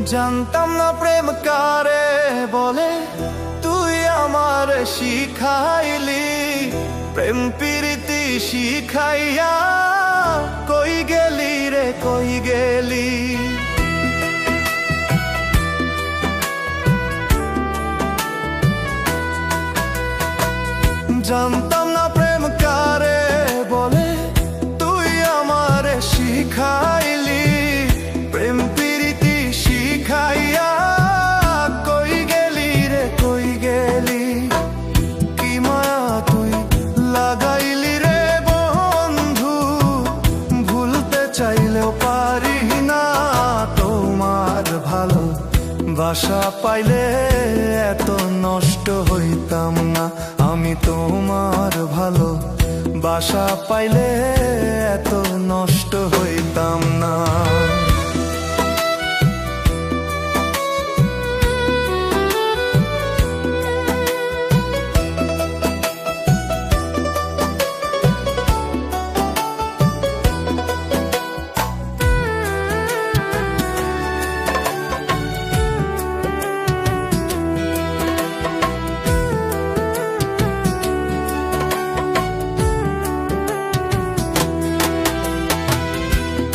জানতাম না প্রেম কারে বলে, তুই আমার শিখাইলি। প্রেম প্রীতি শিখাইয়া কই গেলি রে কই গেলি। জানতাম না প্রেম কারে বলে, তুই আমার শিখাইলি। প্রেম প্রীতি শিখাইয়া কই গেলি রে কই গেলি। কি মায়া তুই লাগাইলি রে বন্ধু, ভুলতে চাইলেও পারি না। তোমার ভালো বাসা পাইলে এত নষ্ট হইতাম না। আমি তোমার ভালো বাসা পাইলে এত নষ্ট হইতাম না।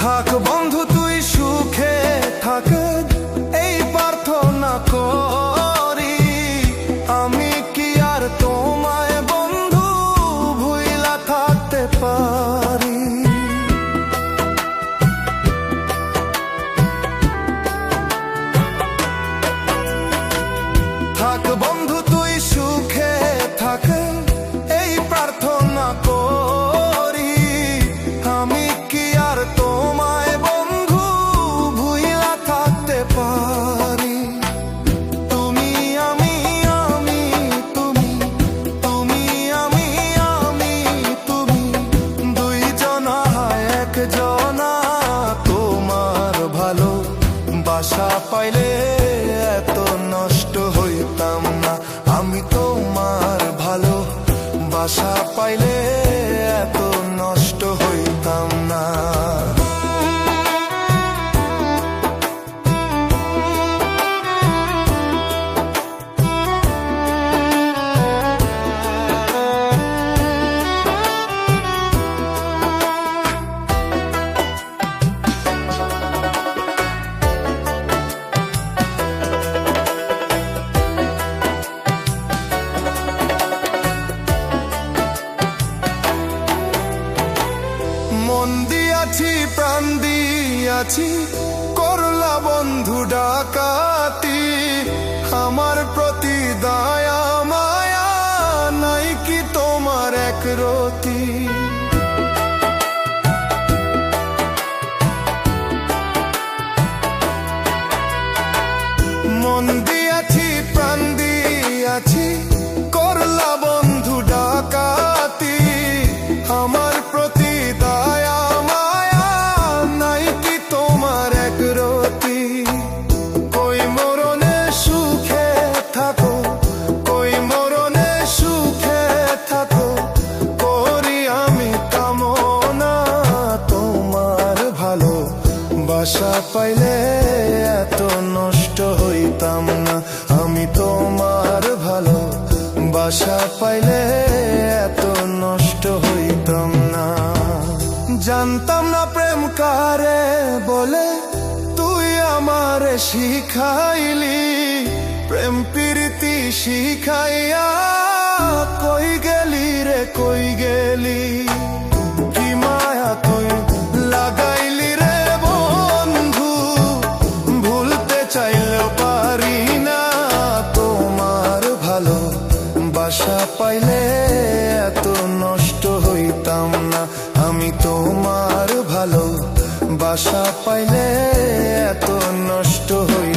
থাক বন্ধু তুই সুখে থাক, এই প্রার্থনা করি। আমি কি আর তোমায় বন্ধু ভুইলা থাকতে পারি। থাক বন্ধু তুই সুখে থাক, এই প্রার্থনা করি। আমি কি আর তোমায় বন্ধু ভুইলা থাকতে পারি। তুমি আমি আমি তুমি, তুমি আমি আমি তুমি, দুইজনা একজনা। তোমার ভালো বাসা পাইলে এত নষ্ট হইতাম না। আমি তোমার ভালো বাসা পাইলে এত নষ্ট হইতাম না। মন দিয়াছি প্রাণ দিয়াছি, করলা বন্ধু ডাকাতি। আমার প্রতি দয়া মায়া নাই কি তোমার এক রতি। মন দিয়াছি প্রাণ দিয়াছি, করলা বন্ধু ডাকাতি। আমার প্রতি দয়া মায়া নাই কি তোমার এক রতি। কই মরণে সুখে থাকো, কই মরণে সুখে থাকো, করি আমি কামনা। তোমার ভালো বাসা পাইলে এত নষ্ট হইতাম না। আমি তোমার ভালো বাসা পাইলে এত নষ্ট হইতাম না। জানতাম না প্রেম কারে বলে, তুই আমার শিখাইলি। প্রেম প্রীতি শিখাইয়া কই গেলি রে কই গেলি। কি মায়া তুই লাগাইলি রে বন্ধু, ভুলতে চাইলেও পারি না। তোমার ভালো বাসা পাইলে এত নষ্ট হইতাম না। আমি তোমার ভালো বাসা পাইলে এত নষ্ট হই